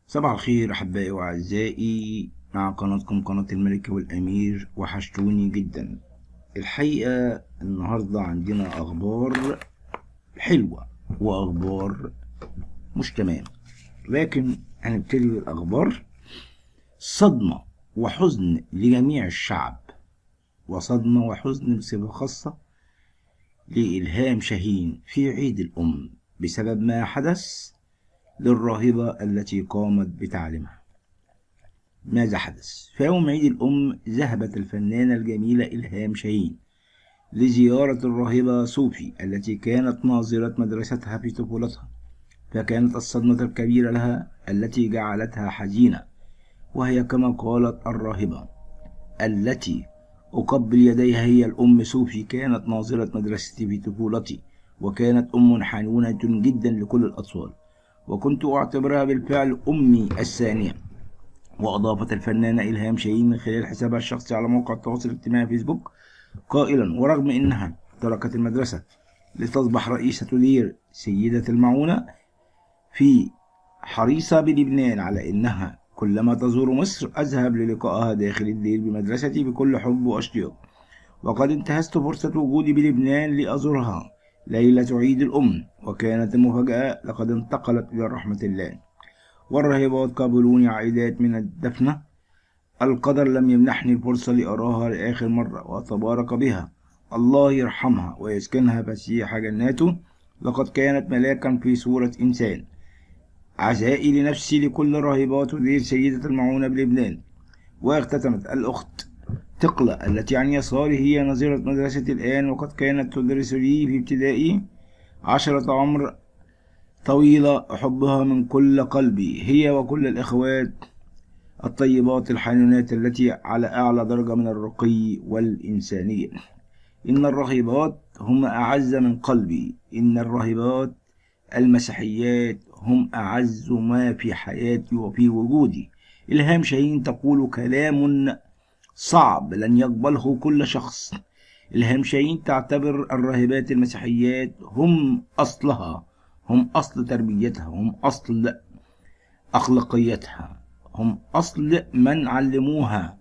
صباح الخير أحبائي وأعزائي، مع قناتكم قناة الملك والأمير. وحشتوني جدا الحقيقة. النهاردة عندنا أخبار حلوة وأخبار مش تمام، لكن هنبتدي بالأخبار. صدمة وحزن لجميع الشعب، وصدمة وحزن بصفة خاصة لإلهام شاهين في عيد الأم بسبب ما حدث للراهبة التي قامت بتعليمها. ماذا حدث؟ في يوم عيد الأم ذهبت الفنانة الجميلة إلهام شاهين لزيارة الراهبة صوفي التي كانت ناظرة مدرستها في طفولتها، فكانت الصدمة الكبيرة لها التي جعلتها حزينة، وهي كما قالت الراهبة التي أقبل يديها هي الأم صوفي، كانت ناظرة مدرستي في طفولتي، وكانت أم حنونة جدا لكل الأطفال، وكنت أعتبرها بالفعل أمي الثانية. وأضافت الفنانة إلهام شاهين من خلال حسابها الشخصي على موقع التواصل الاجتماعي فيسبوك قائلا: ورغم أنها تركت المدرسة لتصبح رئيسة دير سيدة المعونة في حريصة بلبنان على أنها كلما تزور مصر أذهب للقائها داخل الدير بمدرستي بكل حب واشتياق، وقد انتهزت فرصة وجودي بلبنان لأزورها ليلة عيد الأم، وكانت المفاجأة لقد انتقلت إلى رحمة الله، والراهبات قابلوني عائدات من الدفنة. القدر لم يمنحني الفرصة لأراها لآخر مرة، وتبارك بها، الله يرحمها ويسكنها فسيح جناته، لقد كانت ملاكا في صورة إنسان. عزائي لنفسي لكل راهبات دير سيدة المعونة بلبنان. واختتمت الأخت تقلة التي عن يساري هي نظيرة مدرستي الآن، وقد كانت تدرس لي في ابتدائي 10 عمر طويلة، أحبها من كل قلبي هي وكل الإخوات الطيبات الحنونات التي على أعلى درجة من الرقي والإنسانية. إن الراهبات هم أعز من قلبي، إن الراهبات المسيحيات هم أعز ما في حياتي وفي وجودي. إلهام شاهين تقول كلام صعب لن يقبله كل شخص. إلهام شاهين تعتبر الراهبات المسيحيات هم أصلها، هم أصل تربيتها، هم أصل أخلاقيتها، هم أصل من علموها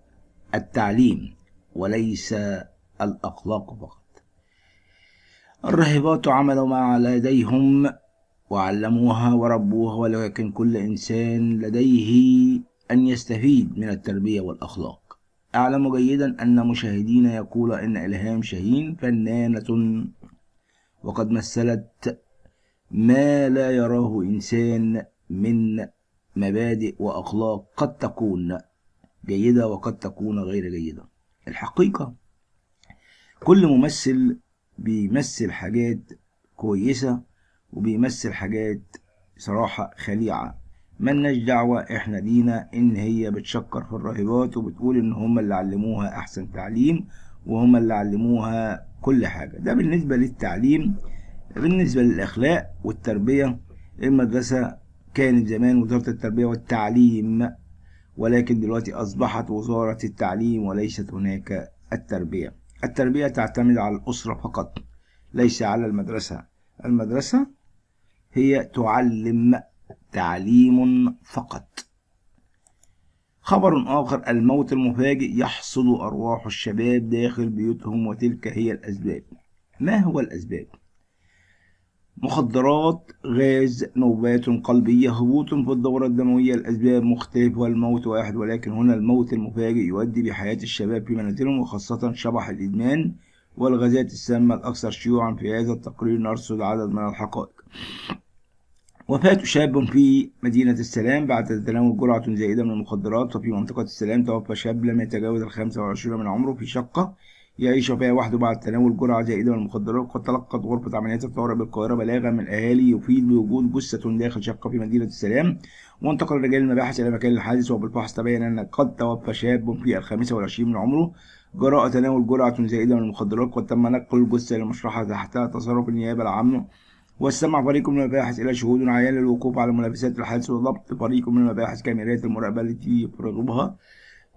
التعليم وليس الأخلاق فقط. الراهبات عملوا ما على يديهم وعلموها وربوها، ولكن كل إنسان لديه أن يستفيد من التربية والأخلاق. أعلم جيدا أن مشاهدين يقول إن إلهام شاهين فنانة، وقد مثلت ما لا يراه إنسان من مبادئ وأخلاق قد تكون جيدة وقد تكون غير جيدة. الحقيقة كل ممثل بيمثل حاجات كويسة وبيمثل حاجات صراحة خليعة، ملناش دعوة. احنا لينا ان هي بتشكر في الراهبات وبتقول ان هم اللي علموها احسن تعليم وهم اللي علموها كل حاجة. ده بالنسبة للتعليم. بالنسبة للأخلاق والتربية، المدرسة كانت زمان وزارة التربية والتعليم، ولكن دلوقتي أصبحت وزارة التعليم وليست هناك التربية. التربية تعتمد على الأسرة فقط، ليس على المدرسة. المدرسة هي تعلم تعليم فقط. خبر آخر: الموت المفاجئ يحصد أرواح الشباب داخل بيوتهم، وتلك هي الأسباب. ما هو الأسباب؟ مخدرات، غاز، نوبات قلبية، هبوط في الدورة الدموية. الأسباب مختلفة والموت واحد، ولكن هنا الموت المفاجئ يؤدي بحياة الشباب في منازلهم، وخاصة شبح الإدمان والغازات السامة الأكثر شيوعا. في هذا التقرير نرصد عدد من الحقائق. وفاة شاب في مدينة السلام بعد تناول جرعة زائدة من المخدرات. وفي منطقة السلام توفى شاب لم يتجاوز 25 من عمره في شقة يعيش فيها وحده بعد تناول جرعة زائدة من المخدرات. قد تلقت غرفة عمليات الطوارئ بالقاهرة بلاغا من الأهالي يفيد بوجود جثة داخل شقة في مدينة السلام، وانتقل رجال المباحث إلى مكان الحادث، وبالفحص تبين أن قد توفى شاب في 25 من عمره جراء تناول جرعة زائدة من المخدرات. قد تم نقل الجثة إلى مشرحة تحت تصرف النيابة العامة، واستمع فريق من المباحث إلى شهود عيان للوقوف على ملابسات الحادث، وضبط فريق من المباحث كاميرات المراقبة التي يفرغوها.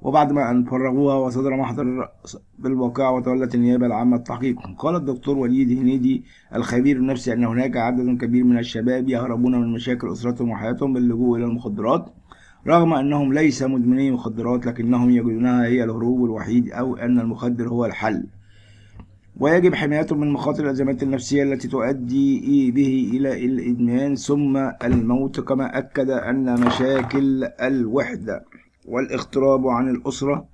وبعد ما أن فرغوها وصدر محضر بالواقع، وتولت النيابة العامة التحقيق. قال الدكتور وليد هنيدي الخبير النفسي أن هناك عدد كبير من الشباب يهربون من مشاكل أسرتهم وحياتهم باللجوء إلى المخدرات، رغم أنهم ليس مدمني مخدرات، لكنهم يجدونها هي الهروب الوحيد أو أن المخدر هو الحل، ويجب حمايتهم من مخاطر الأزمات النفسية التي تؤدي به إلى الإدمان ثم الموت. كما أكد أن مشاكل الوحدة والاغتراب عن الأسرة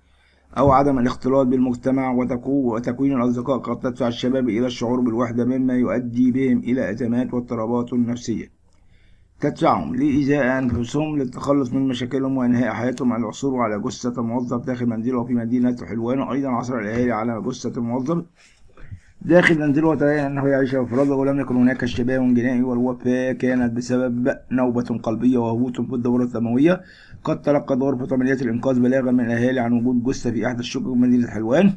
أو عدم الاختلاط بالمجتمع وتكوين الأصدقاء قد تدفع الشباب إلى الشعور بالوحدة، مما يؤدي بهم إلى أزمات واضطرابات نفسية تدفعهم لإيذاء أنفسهم للتخلص من مشاكلهم وإنهاء حياتهم. العثور على جثة موظف داخل منزله في مدينة حلوان. أيضا عثر الأهالي على جثة موظف داخل منزله وتبين أنه يعيش بفراغه ولم يكن هناك اشتباه جنائي، والوفاة كانت بسبب نوبة قلبية وهبوط في الدورة الدموية. قد تلقت غرفة عمليات الإنقاذ بلاغا من الأهالي عن وجود جثة في أحد الشقق بمدينة حلوان.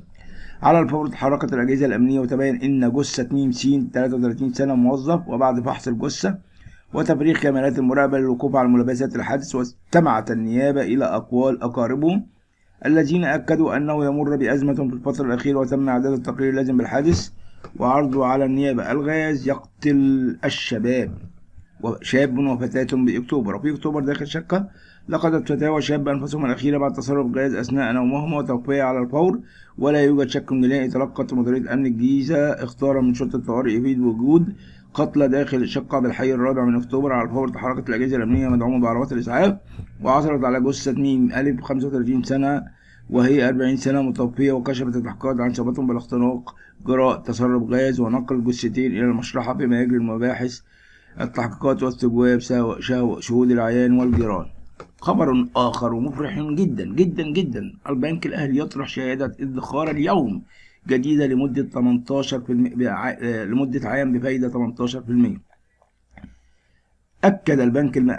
على الفور تحركت الأجهزة الأمنية وتبين أن جثة ميم س 33 سنة موظف، وبعد فحص الجثة وتفريغ كاميرات المراقبة للوقوف على ملابسات الحادث، واستمعت النيابة إلى أقوال أقاربه الذين أكدوا أنه يمر بأزمة في الفترة الأخيرة، وتم إعداد التقرير اللازم بالحادث وعرضه على النيابة. الغاز يقتل الشباب، شاب وفتاة بأكتوبر. وفي أكتوبر داخل شقة لقدت فتاة وشاب أنفسهم الأخيرة بعد تسرب غاز أثناء نومهما وتوفيا على الفور، ولا يوجد شك جنائي. تلقت مديرية أمن الجيزة اختارا من شرطة الطوارئ يفيد وجود قتلى داخل الشقة بالحي الرابع من أكتوبر. على الفور تحركت الأجهزة الأمنية مدعومة بعربات الإسعاف وعثرت على جثة ميم أ 35 سنة وهي 40 سنة متوفية، وكشفت التحقيقات عن إصابتهم بالاختناق جراء تسرب غاز ونقل الجثتين إلى المشرحة، فيما يجري المباحث التحقيقات واستجواب شهود العيان والجيران. خبر آخر مفرح جدا جدا جدا: البنك الأهلي يطرح شهادة ادخار اليوم جديدة لمدة 18% لمدة عام بفائدة 18%.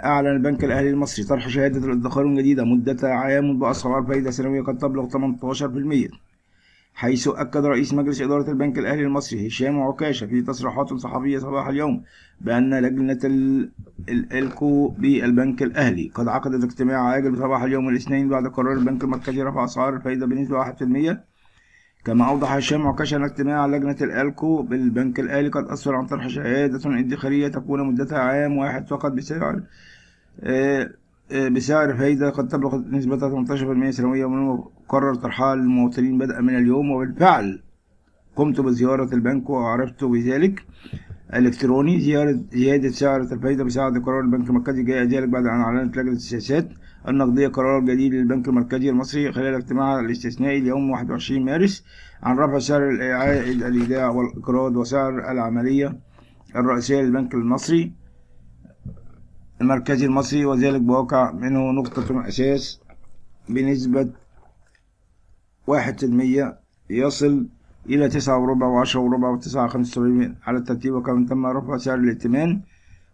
أعلن البنك الأهلي المصري طرح شهادة الادخار جديدة مدة عام بأسعار فائدة سنوية قد تبلغ 18%، حيث أكد رئيس مجلس إدارة البنك الأهلي المصري هشام عكاشة في تصريحات صحفية صباح اليوم بأن لجنة الإلكو بالبنك الأهلي قد عقدت اجتماع عاجل صباح اليوم الاثنين بعد قرار البنك المركزي رفع أسعار الفائدة بنسبة 1%. كما أوضح هشام عكاشة أن اجتماع لجنة الإلكو بالبنك الأهلي قد أسفر عن طرح شهادة ادخارية تكون مدتها عام واحد فقط بسعر فائدة قد تبلغ نسبة 18% سنويا، ومن المقرر طرحها للمواطنين بدءا من اليوم. وبالفعل قمت بزيارة البنك وعرفت بذلك الإلكتروني. زيادة سعر الفائدة بسبب قرار البنك المركزي جاء ذلك بعد أن أعلنت لجنة السياسات النقدية قرار جديد للبنك المركزي المصري خلال اجتماعها الاستثنائي اليوم 21 مارس عن رفع سعر عائد الإيداع والإقراض وسعر العملية الرئيسية للبنك المركزي المصري، وذلك بواقع منه نقطة أساس بنسبة 1% يصل إلى 9.25 و10.25 و9.75 على الترتيب. وكما تم رفع سعر الائتمان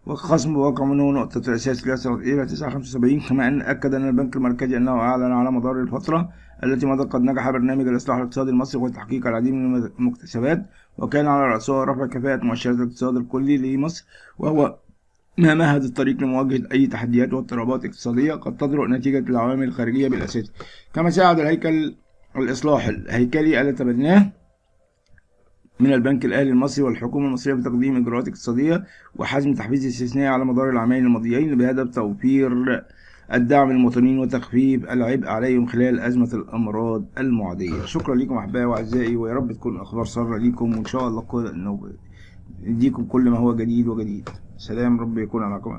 وخصم بواقع منه نقطة الأساس يصل إلى 9.75. كما أن أكد أن البنك المركزي أنه أعلن على مدار الفترة التي مضت قد نجح برنامج الإصلاح الاقتصادي المصري وتحقيق العديد من المكتسبات، وكان على رأسها رفع كفاءة مؤشرات الاقتصاد الكلي لمصر، وهو ما مهد الطريق لمواجهة أي تحديات واضطرابات اقتصادية قد تطرأ نتيجة العوامل الخارجية بالأساس. كما ساعد الإصلاح الهيكلي الذي تبناه من البنك الأهلي المصري والحكومة المصرية في تقديم إجراءات اقتصادية وحجم تحفيز استثنائي على مدار العامين الماضيين بهدف توفير الدعم للمواطنين وتخفيف العبء عليهم خلال أزمة الأمراض المعدية. شكرا لكم أحبائي وأعزائي، ويا رب تكون أخبار سارة لكم، وإن شاء الله نديكم كل ما هو جديد وجديد. سلام، رب يكون معكم.